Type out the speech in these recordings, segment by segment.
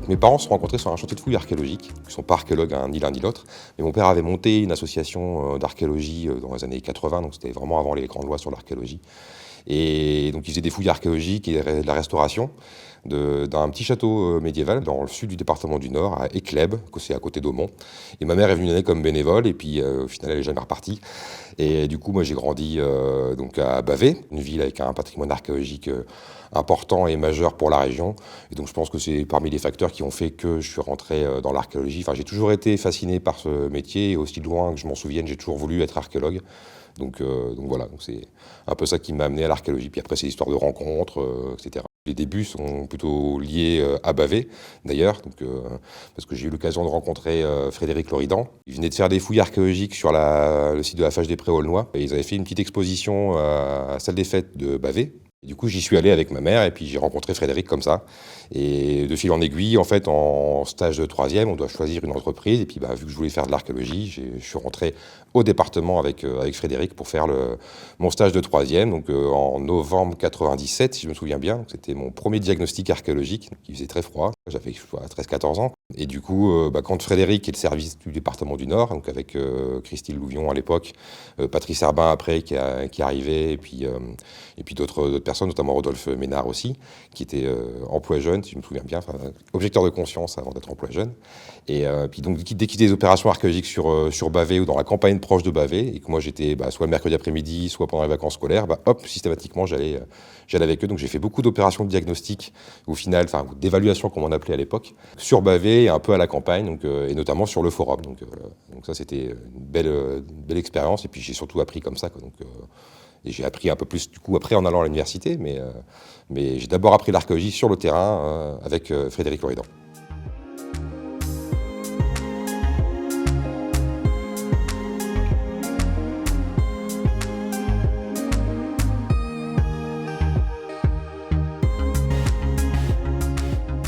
Mes parents se sont rencontrés sur un chantier de fouilles archéologiques. Ils ne sont pas archéologues, hein, ni l'un ni l'autre. Mais mon père avait monté une association d'archéologie dans les années 80, donc c'était vraiment avant les grandes lois sur l'archéologie. Et donc il faisait des fouilles archéologiques et de la restauration d'un petit château médiéval dans le sud du département du Nord, à Éclèbes, c'est à côté d'Aumont. Et ma mère est venue une année comme bénévole, et puis au final elle n'est jamais repartie. Et du coup moi j'ai grandi donc à Bavay, une ville avec un patrimoine archéologique important et majeur pour la région. Et donc je pense que c'est parmi les facteurs qui ont fait que je suis rentré dans l'archéologie. Enfin, j'ai toujours été fasciné par ce métier, et aussi loin que je m'en souvienne, j'ai toujours voulu être archéologue. Donc voilà, donc c'est un peu ça qui m'a amené à l'archéologie. Puis après, c'est l'histoire de rencontres, etc. Les débuts sont plutôt liés à Bavay, d'ailleurs, parce que j'ai eu l'occasion de rencontrer Frédéric Loridan. Il venait de faire des fouilles archéologiques sur le site de la Fage des Prés-Aulnois, et ils avaient fait une petite exposition à la salle des fêtes de Bavay. Et du coup, j'y suis allé avec ma mère, et puis j'ai rencontré Frédéric comme ça. Et de fil en aiguille, en fait, en stage de troisième, on doit choisir une entreprise. Et puis, vu que je voulais faire de l'archéologie, je suis rentré au département avec Frédéric pour faire mon stage de troisième, donc en novembre 97, si je me souviens bien. Donc, c'était mon premier diagnostic archéologique. Donc, il faisait très froid. J'avais 13-14 ans. Et du coup, quand Frédéric et le service du département du Nord, donc avec Christine Louvion à l'époque, Patrice Herbin après qui arrivait, et puis d'autres personnes, notamment Rodolphe Ménard aussi, qui était emploi jeune, si je me souviens bien, objecteur de conscience avant d'être emploi jeune. Et puis donc dès qu'il y a des opérations archéologiques sur Bavay ou dans la campagne proche de Bavay, et que moi j'étais soit le mercredi après-midi, soit pendant les vacances scolaires, systématiquement j'allais avec eux. Donc j'ai fait beaucoup d'opérations de diagnostic, au final, d'évaluation comme on appelait à l'époque, sur Bavay et un peu à la campagne, et notamment sur le forum. Donc ça c'était une belle expérience, et puis j'ai surtout appris comme ça, quoi. Et j'ai appris un peu plus du coup après en allant à l'université, mais j'ai d'abord appris l'archéologie sur le terrain avec Frédéric Loridan.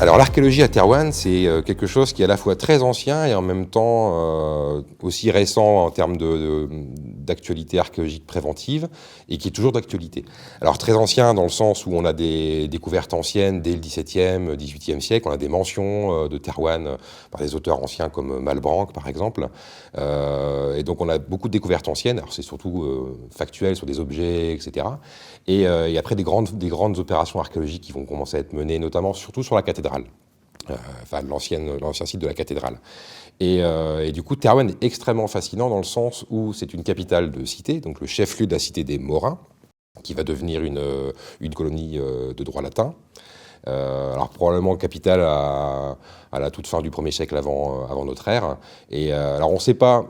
Alors l'archéologie à Thérouanne, c'est quelque chose qui est à la fois très ancien et en même temps aussi récent en termes d'actualité archéologique préventive, et qui est toujours d'actualité. Alors très ancien dans le sens où on a des découvertes anciennes dès le XVIIe, XVIIIe siècle, on a des mentions de Thérouanne par des auteurs anciens comme Malebranche par exemple, et donc on a beaucoup de découvertes anciennes. Alors c'est surtout factuel sur des objets, etc. Et après des grandes opérations archéologiques qui vont commencer à être menées, notamment surtout sur la cathédrale. L'ancien site de la cathédrale. Et du coup, Thérouanne est extrêmement fascinant dans le sens où c'est une capitale de cité, donc le chef-lieu de la cité des Morins, qui va devenir une colonie de droit latin. Alors probablement capitale à la toute fin du 1er siècle avant notre ère. Et alors on ne sait pas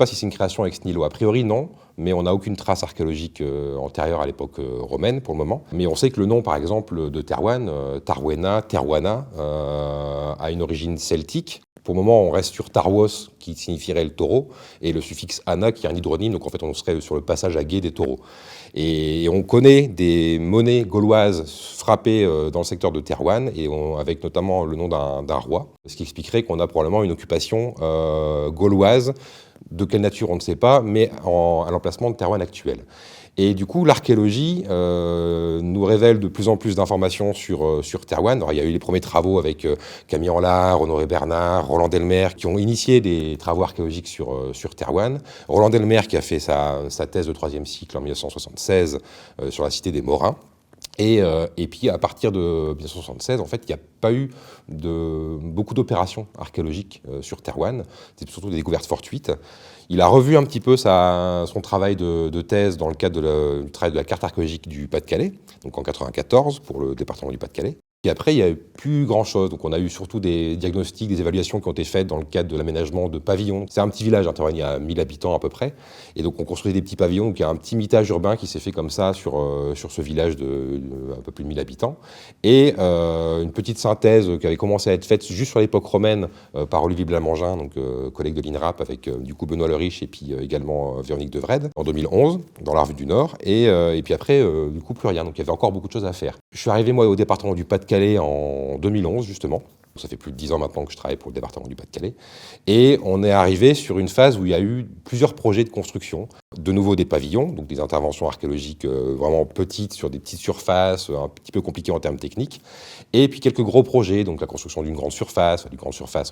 si c'est une création ex nihilo. A priori non, mais on n'a aucune trace archéologique antérieure à l'époque romaine pour le moment. Mais on sait que le nom par exemple de Thérouanne, Tarwena, Terwana, a une origine celtique. Pour le moment, on reste sur Tarwos, qui signifierait le taureau, et le suffixe ana, qui est un hydronyme, donc en fait on serait sur le passage à gué des taureaux. Et on connaît des monnaies gauloises frappées dans le secteur de Thérouanne, avec notamment le nom d'un roi, ce qui expliquerait qu'on a probablement une occupation gauloise, de quelle nature on ne sait pas, mais à l'emplacement de Thérouanne actuel. Et du coup, l'archéologie nous révèle de plus en plus d'informations sur Thérouanne. Alors, il y a eu les premiers travaux avec Camille Enlard, Honoré Bernard, Roland Delmer, qui ont initié des travaux archéologiques sur Thérouanne. Roland Delmer qui a fait sa thèse de 3e cycle en 1976 sur la cité des Morins. Et puis à partir de 1976, en fait, il n'y a pas eu beaucoup d'opérations archéologiques sur Thérouanne. C'était surtout des découvertes fortuites. Il a revu un petit peu son travail de thèse dans le cadre du travail de la carte archéologique du Pas-de-Calais, donc en 1994 pour le département du Pas-de-Calais. Et après, il n'y a eu plus grand-chose. Donc on a eu surtout des diagnostics, des évaluations qui ont été faites dans le cadre de l'aménagement de pavillons. C'est un petit village, Thérouanne, il y a 1000 habitants à peu près. Et donc on construisait des petits pavillons. Donc il y a un petit mitage urbain qui s'est fait comme ça sur ce village de un peu plus de 1000 habitants. Et une petite synthèse qui avait commencé à être faite juste sur l'époque romaine par Olivier Blamangin, donc collègue de l'INRAP, avec du coup Benoît Le Riche et puis également Véronique Devred, en 2011, dans la Revue du Nord. Et puis après, du coup, plus rien. Donc il y avait encore beaucoup de choses à faire. Je suis arrivé, moi, au département du Pas-de-Calais en 2011, justement. Ça fait plus de 10 ans maintenant que je travaille pour le département du Pas-de-Calais. Et on est arrivé sur une phase où il y a eu plusieurs projets de construction. De nouveau des pavillons, donc des interventions archéologiques vraiment petites sur des petites surfaces, un petit peu compliquées en termes techniques. Et puis quelques gros projets, donc la construction d'une grande surface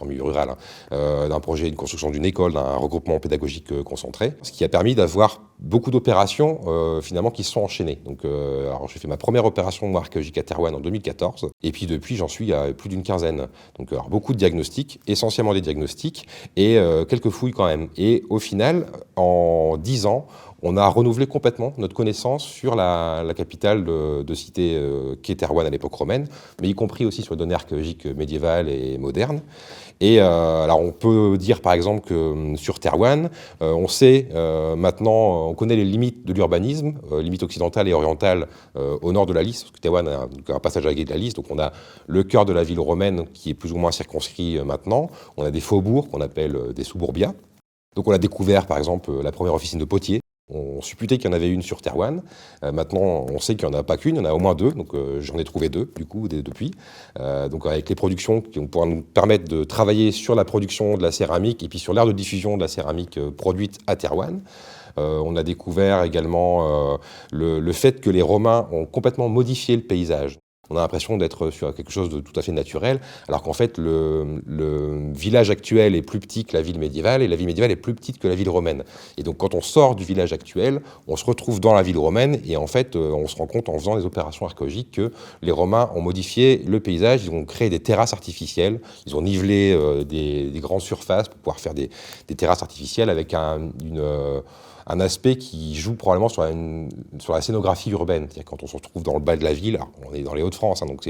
en milieu rural, hein, d'un projet, une construction d'une école, d'un regroupement pédagogique concentré. Ce qui a permis d'avoir beaucoup d'opérations finalement qui se sont enchaînées. Donc, alors j'ai fait ma première opération archéologique à Thérouanne en 2014. Et puis depuis, j'en suis à plus d'une quinzaine. Donc alors, beaucoup de diagnostics, essentiellement des diagnostics, et quelques fouilles quand même. Et au final, en 10 ans, on a renouvelé complètement notre connaissance sur la capitale de cité qu'est Thérouanne à l'époque romaine, mais y compris aussi sur les données archéologiques médiévales et modernes. Et alors on peut dire par exemple que sur Thérouanne, on sait maintenant, on connaît les limites de l'urbanisme, limites occidentales et orientales au nord de la Lys, parce que Thérouanne a un passage à la gué de la Lys, donc on a le cœur de la ville romaine qui est plus ou moins circonscrit maintenant, on a des faubourgs qu'on appelle des suburbia. Donc on a découvert par exemple la première officine de potier. On supputait qu'il y en avait une sur Thérouanne. Maintenant, on sait qu'il n'y en a pas qu'une, il y en a au moins deux. Donc, j'en ai trouvé deux, du coup, depuis. Donc, avec les productions qui vont pouvoir nous permettre de travailler sur la production de la céramique et puis sur l'aire de diffusion de la céramique produite à Thérouanne. On a découvert également le fait que les Romains ont complètement modifié le paysage. On a l'impression d'être sur quelque chose de tout à fait naturel, alors qu'en fait, le village actuel est plus petit que la ville médiévale, et la ville médiévale est plus petite que la ville romaine. Et donc, quand on sort du village actuel, on se retrouve dans la ville romaine, et en fait, on se rend compte en faisant des opérations archéologiques que les Romains ont modifié le paysage, ils ont créé des terrasses artificielles, ils ont nivelé des grandes surfaces pour pouvoir faire des terrasses artificielles avec un aspect qui joue probablement sur la scénographie urbaine. C'est-à-dire quand on se retrouve dans le bas de la ville, alors on est dans les Hauts-de-France, hein, donc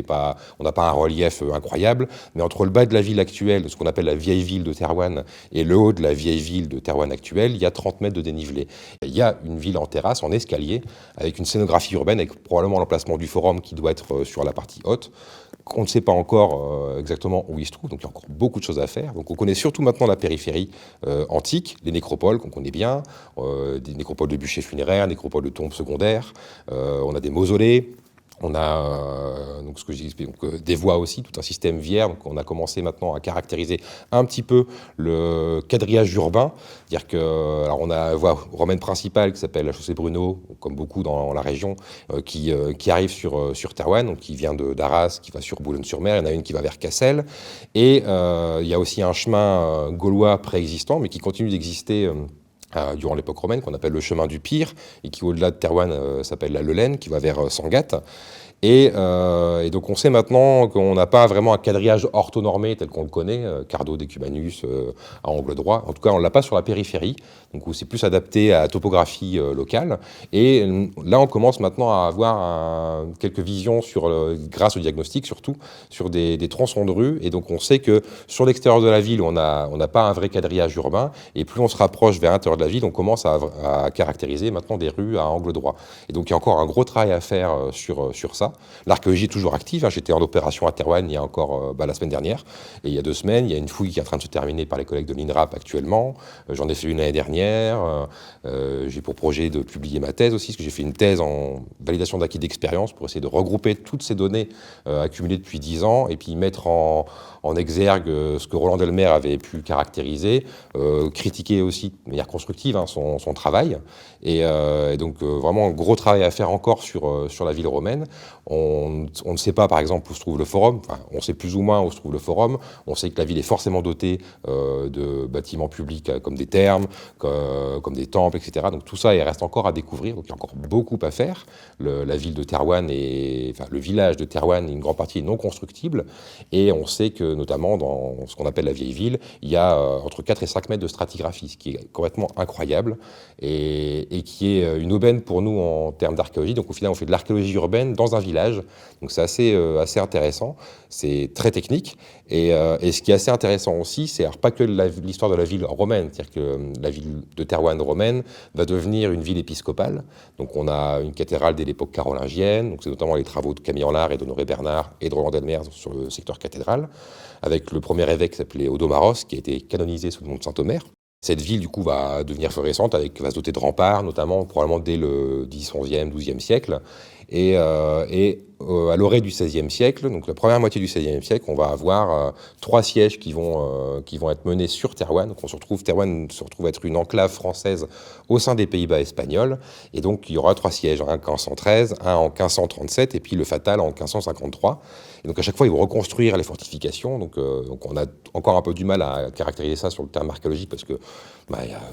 on n'a pas un relief incroyable, mais entre le bas de la ville actuelle, ce qu'on appelle la vieille ville de Thérouanne, et le haut de la vieille ville de Thérouanne actuelle, il y a 30 mètres de dénivelé. Il y a une ville en terrasse, en escalier, avec une scénographie urbaine, avec probablement l'emplacement du forum qui doit être sur la partie haute. On ne sait pas encore exactement où il se trouve, donc il y a encore beaucoup de choses à faire. Donc on connaît surtout maintenant la périphérie antique, les nécropoles qu'on connaît bien, des nécropoles de bûchers funéraires, nécropoles de tombes secondaires, on a des mausolées. On a donc ce que j'ai expliqué, des voies aussi, tout un système viaire. Donc on a commencé maintenant à caractériser un petit peu le quadrillage urbain. C'est-à-dire que, alors on a la voie romaine principale qui s'appelle la chaussée Bruno, comme beaucoup dans la région, qui arrive sur Thérouanne, donc qui vient d'Arras, qui va sur Boulogne-sur-Mer. Il y en a une qui va vers Cassel. Et il y a aussi un chemin gaulois préexistant, mais qui continue d'exister durant l'époque romaine, qu'on appelle le chemin du Pire, et qui au-delà de Thérouanne s'appelle la Lelaine, qui va vers Sangatte. Et donc on sait maintenant qu'on n'a pas vraiment un quadrillage orthonormé tel qu'on le connaît, Cardo, Decumanus, à angle droit. En tout cas, on ne l'a pas sur la périphérie, donc où c'est plus adapté à la topographie locale. Et là, on commence maintenant à avoir quelques visions grâce au diagnostic, surtout sur des tronçons de rue. Et donc on sait que sur l'extérieur de la ville, on n'a pas un vrai quadrillage urbain. Et plus on se rapproche vers l'intérieur de la ville, on commence à caractériser maintenant des rues à angle droit. Et donc il y a encore un gros travail à faire sur ça. L'archéologie est toujours active. Hein. J'étais en opération à Thérouanne il y a encore la semaine dernière. Et il y a 2 semaines, il y a une fouille qui est en train de se terminer par les collègues de l'INRAP actuellement. J'en ai fait une l'année dernière. J'ai pour projet de publier ma thèse aussi, parce que j'ai fait une thèse en validation d'acquis d'expérience pour essayer de regrouper toutes ces données accumulées depuis 10 ans et puis mettre en exergue ce que Roland Delmer avait pu caractériser, critiquer aussi de manière constructive son travail. Et donc vraiment un gros travail à faire encore sur la ville romaine. On ne sait pas, par exemple, où se trouve le forum. Enfin, on sait plus ou moins où se trouve le forum. On sait que la ville est forcément dotée de bâtiments publics comme des thermes, comme des temples, etc. Donc tout ça, il reste encore à découvrir. Donc il y a encore beaucoup à faire. La ville de Thérouanne, le village de Thérouanne, une grande partie est non constructible. Et on sait que, notamment dans ce qu'on appelle la vieille ville, il y a entre 4 et 5 mètres de stratigraphie, ce qui est complètement incroyable et qui est une aubaine pour nous en termes d'archéologie. Donc au final, on fait de l'archéologie urbaine dans un village. Donc c'est assez intéressant. C'est très technique. Et ce qui est assez intéressant aussi, c'est pas que l'histoire de la ville romaine, c'est-à-dire que la ville de Thérouanne romaine va devenir une ville épiscopale. Donc on a une cathédrale dès l'époque carolingienne, donc c'est notamment les travaux de Camille Enlard et d'Honoré Bernard et de Roland Delmer sur le secteur cathédrale, avec le premier évêque qui s'appelait Odomaros, qui a été canonisé sous le nom de Saint-Omer. Cette ville, du coup, va devenir florissante, va se doter de remparts, notamment probablement dès le X, XIe, XIIe siècle. À l'orée du XVIe siècle, donc la première moitié du XVIe siècle, on va avoir 3 sièges qui vont être menés sur Thérouanne. Donc Thérouanne se retrouve être une enclave française au sein des Pays-Bas espagnols. Et donc il y aura 3 sièges, un en 1513, un en 1537 et puis le fatal en 1553. Et donc à chaque fois, ils vont reconstruire les fortifications. Donc on a encore un peu du mal à caractériser ça sur le terme archéologique parce que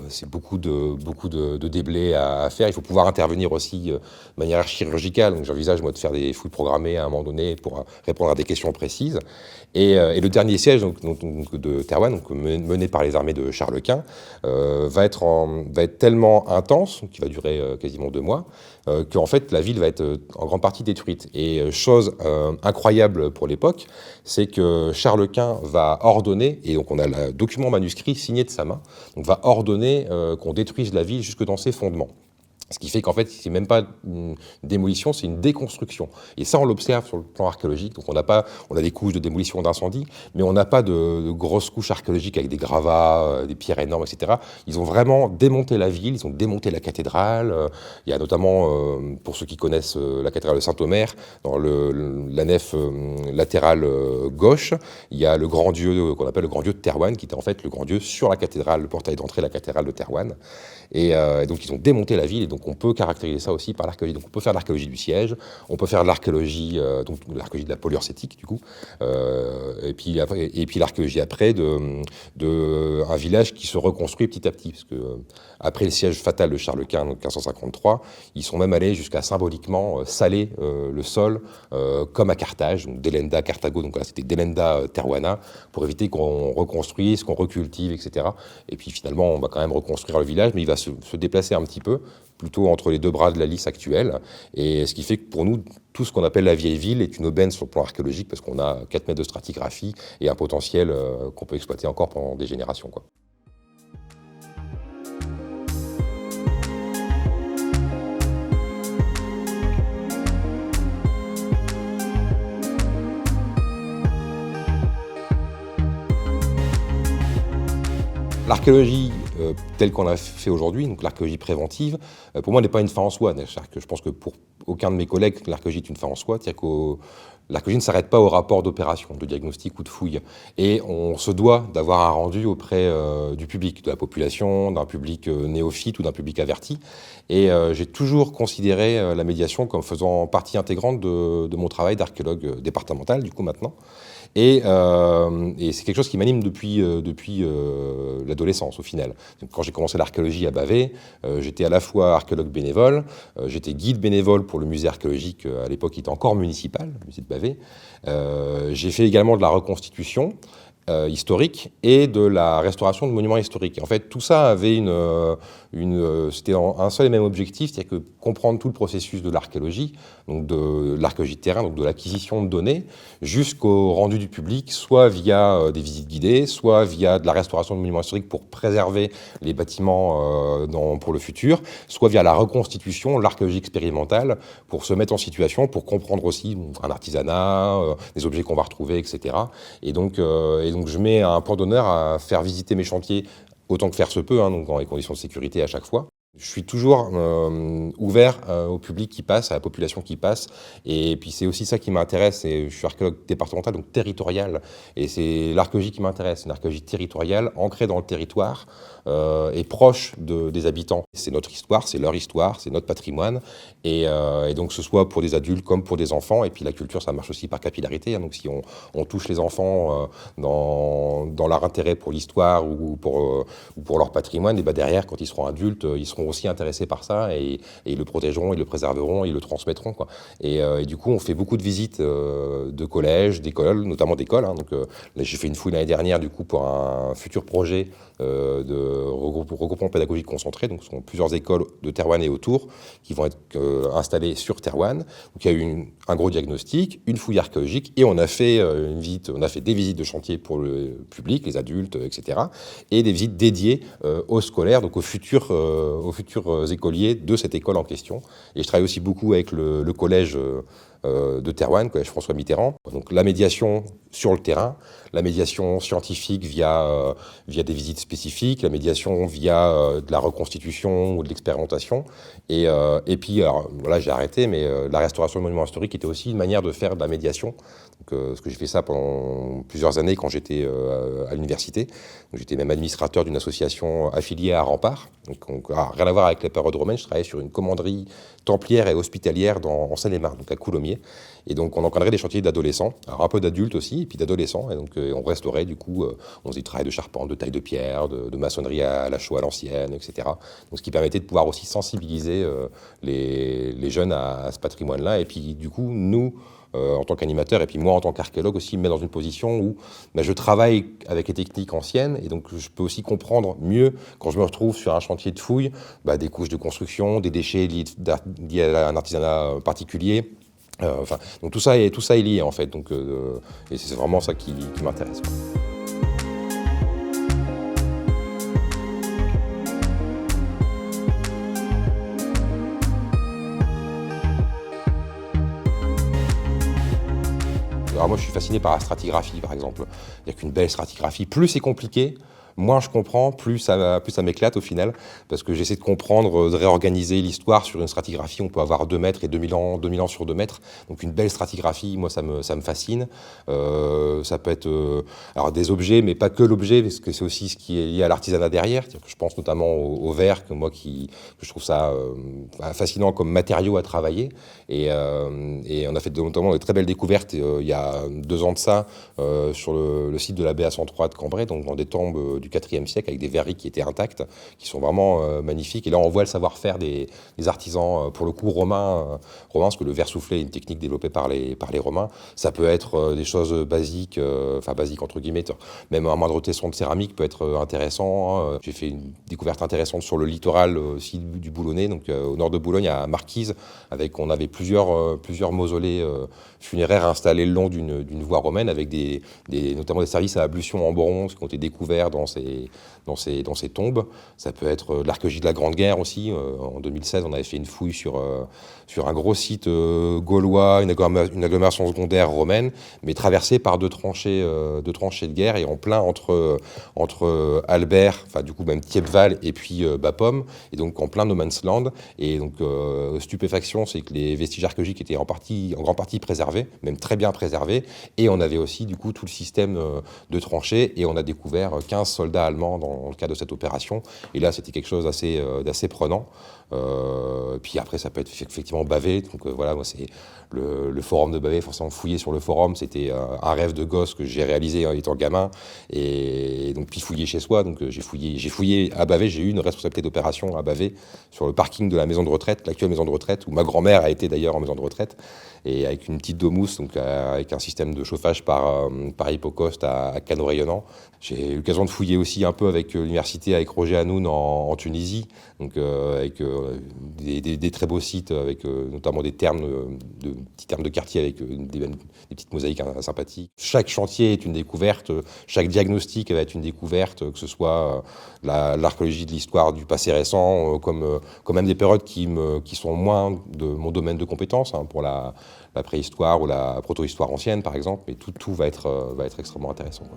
c'est beaucoup de déblais à faire. Il faut pouvoir intervenir aussi de manière chirurgicale. Donc j'envisage moi de faire des fouilles programmées à un moment donné pour répondre à des questions précises. Et le dernier siège de Thérouanne, mené par les armées de Charles Quint, va être tellement intense, qui va durer quasiment 2 mois, qu'en fait la ville va être en grande partie détruite. Et chose incroyable pour l'époque, c'est que Charles Quint va ordonner, et donc on a le document manuscrit signé de sa main, donc va ordonner qu'on détruise la ville jusque dans ses fondements. Ce qui fait qu'en fait, c'est même pas une démolition, c'est une déconstruction. Et ça, on l'observe sur le plan archéologique. Donc, on a des couches de démolition, d'incendie, mais on n'a pas de grosses couches archéologiques avec des gravats, des pierres énormes, etc. Ils ont vraiment démonté la ville, ils ont démonté la cathédrale. Il y a notamment, pour ceux qui connaissent la cathédrale de Saint-Omer, dans la nef latérale gauche, il y a le grand dieu qu'on appelle le grand dieu de Thérouanne, qui était en fait le grand dieu sur la cathédrale, le portail d'entrée de la cathédrale de Thérouanne. Et donc, ils ont démonté la ville, et donc on peut caractériser ça aussi par l'archéologie. Donc on peut faire de l'archéologie du siège, on peut faire de l'archéologie, donc l'archéologie de la poliorcétique du coup, et puis l'archéologie après de un village qui se reconstruit petit à petit, parce que après le siège fatal de Charles Quint, donc 1553, ils sont même allés jusqu'à symboliquement saler le sol, comme à Carthage, donc Delenda Carthago, donc là c'était Delenda Thérouanna, pour éviter qu'on reconstruise, qu'on recultive, etc. Et puis finalement on va quand même reconstruire le village, mais il va se déplacer un petit peu, plutôt entre les 2 bras de la Lys actuelle. Et ce qui fait que pour nous, tout ce qu'on appelle la vieille ville est une aubaine sur le plan archéologique parce qu'on a 4 mètres de stratigraphie et un potentiel qu'on peut exploiter encore pendant des générations, quoi. L'archéologie telle qu'on l'a fait aujourd'hui, donc l'archéologie préventive, pour moi n'est pas une fin en soi. C'est-à-dire que je pense que pour aucun de mes collègues, l'archéologie est une fin en soi. C'est-à-dire que l'archéologie ne s'arrête pas au rapport d'opération, de diagnostic ou de fouille. Et on se doit d'avoir un rendu auprès du public, de la population, d'un public néophyte ou d'un public averti. Et j'ai toujours considéré la médiation comme faisant partie intégrante de mon travail d'archéologue départemental, du coup maintenant. Et c'est quelque chose qui m'anime depuis l'adolescence, au final. Donc, quand j'ai commencé l'archéologie à Bavay, j'étais à la fois archéologue bénévole, j'étais guide bénévole pour le musée archéologique, à l'époque qui était encore municipal, le musée de Bavay. J'ai fait également de la reconstitution historique et de la restauration de monuments historiques. Et en fait, tout ça avait c'était un seul et même objectif, c'est-à-dire que comprendre tout le processus de l'archéologie, donc de l'archéologie de terrain, donc de l'acquisition de données, jusqu'au rendu du public, soit via des visites guidées, soit via de la restauration de monuments historiques pour préserver les bâtiments pour le futur, soit via la reconstitution, l'archéologie expérimentale, pour se mettre en situation, pour comprendre aussi un artisanat, des objets qu'on va retrouver, etc. Et donc je mets un point d'honneur à faire visiter mes chantiers autant que faire se peut, donc dans les conditions de sécurité à chaque fois. Je suis toujours ouvert au public qui passe, à la population qui passe. Et puis c'est aussi ça qui m'intéresse. Je suis archéologue départemental, donc territorial. Et c'est l'archéologie qui m'intéresse, une archéologie territoriale, ancrée dans le territoire et proche des habitants. C'est notre histoire, c'est leur histoire, c'est notre patrimoine. Et donc que ce soit pour des adultes comme pour des enfants. Et puis la culture, ça marche aussi par capillarité. Donc si on touche les enfants dans leur intérêt pour l'histoire ou pour leur patrimoine, et derrière, quand ils seront adultes, ils seront aussi intéressés par ça et ils le protégeront, ils le préserveront, ils le transmettront, quoi. Et du coup, on fait beaucoup de visites de collèges, d'écoles, notamment d'écoles. Donc là, j'ai fait une fouille l'année dernière du coup pour un futur projet de regroupement pédagogique concentré. Donc ce sont plusieurs écoles de Thérouanne et autour qui vont être installées sur Thérouanne. Donc il y a eu un gros diagnostic, une fouille archéologique et on a fait des visites de chantier pour le public, les adultes, etc. Et des visites dédiées aux scolaires, donc aux futurs écoliers de cette école en question. Et je travaille aussi beaucoup avec le collège de Thérouanne, Collège François Mitterrand. Donc la médiation sur le terrain, la médiation scientifique via des visites spécifiques, la médiation via de la reconstitution ou de l'expérimentation. Et puis, alors, voilà, j'ai arrêté, mais la restauration de monuments historiques était aussi une manière de faire de la médiation. Donc, parce que j'ai fait ça pendant plusieurs années quand j'étais à l'université. J'étais même administrateur d'une association affiliée à Rempart. Donc, rien à voir avec la période romaine, je travaillais sur une commanderie templière et hospitalière en Seine-et-Marne, donc à Coulommiers. Et donc on encadrait des chantiers d'adolescents, alors un peu d'adultes aussi, et puis d'adolescents. Et donc on restaurait du coup, on faisait du travail de charpente, de taille de pierre, de maçonnerie à la chaux à l'ancienne, etc. Donc ce qui permettait de pouvoir aussi sensibiliser les jeunes à ce patrimoine-là. Et puis du coup, nous, en tant qu'animateur, et puis moi en tant qu'archéologue aussi, me met dans une position où je travaille avec les techniques anciennes, et donc je peux aussi comprendre mieux quand je me retrouve sur un chantier de fouilles, des couches de construction, des déchets liés à un artisanat particulier. Donc tout ça est lié en fait, donc, et c'est vraiment ça qui m'intéresse. Alors moi je suis fasciné par la stratigraphie par exemple. Il n'y a qu'une belle stratigraphie, plus c'est compliqué, moins je comprends, plus ça m'éclate au final, parce que j'essaie de comprendre, de réorganiser l'histoire sur une stratigraphie. On peut avoir 2 mètres et 2000 ans sur 2 mètres, donc une belle stratigraphie, moi ça me fascine. Ça peut être alors des objets, mais pas que l'objet, parce que c'est aussi ce qui est lié à l'artisanat derrière. Que je pense notamment au verre, que je trouve ça fascinant comme matériau à travailler. Et on a fait notamment des très belles découvertes il y a 2 ans de ça sur le site de la BA103 de Cambrai, donc dans des tombes du IVe siècle avec des verreries qui étaient intactes, qui sont vraiment magnifiques. Et là, on voit le savoir-faire des artisans, pour le coup romains, parce que le verre soufflé est une technique développée par les Romains. Ça peut être des choses basiques, basiques entre guillemets, même un moindre tesson de céramique peut être intéressant. J'ai fait une découverte intéressante sur le littoral aussi du Boulonnais, donc au nord de Boulogne, à Marquise, on avait plusieurs mausolées funéraires installés le long d'une voie romaine, avec notamment des services à ablution en bronze qui ont été découverts dans ces tombes. Ça peut être l'archéologie de la Grande Guerre aussi. En 2016, on avait fait une fouille sur un gros site gaulois, une agglomération secondaire romaine, mais traversée par deux tranchées de guerre, et en plein entre Albert, du coup même Thiepval, et puis Bapaume, et donc en plein no man's land. Et donc stupéfaction, c'est que les vestiges archéologiques étaient en grande partie préservés, même très bien préservés, et on avait aussi du coup tout le système de tranchées, et on a découvert 15 soldats allemands dans le cadre de cette opération. Et là, c'était quelque chose d'assez prenant. Puis après, ça peut être effectivement Bavet. Donc voilà, moi, c'est le forum de Bavet. Forcément, fouiller sur le forum, c'était un rêve de gosse que j'ai réalisé en étant gamin. Et donc, puis fouiller chez soi. Donc, j'ai fouillé à Bavet. J'ai eu une responsabilité d'opération à Bavet sur le parking de la maison de retraite, l'actuelle maison de retraite, où ma grand-mère a été d'ailleurs en maison de retraite, et avec une petite domousse, donc avec un système de chauffage par hypocaust à canaux rayonnants. J'ai eu l'occasion de fouiller aussi un peu avec l'université, avec Roger Hanoun en Tunisie, donc avec des très beaux sites, avec notamment des petits termes de quartier avec des petites mosaïques sympathiques. Chaque chantier est une découverte, chaque diagnostic va être une découverte, que ce soit l'archéologie de l'histoire du passé récent, comme même des périodes qui sont moins de mon domaine de compétences, pour la préhistoire ou la protohistoire ancienne par exemple, mais tout va être extrêmement intéressant, quoi.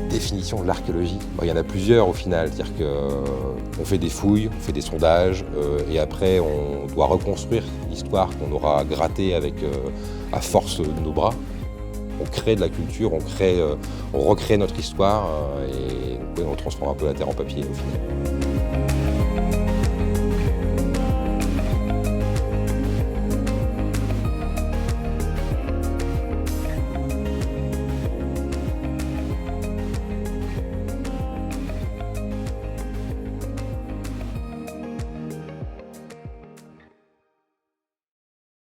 Définition de l'archéologie, il y en a plusieurs au final, c'est-à-dire qu'on fait des fouilles, on fait des sondages, et après on doit reconstruire l'histoire qu'on aura grattée à force de nos bras. On crée de la culture, on recrée notre histoire, et on transforme un peu la terre en papier au final.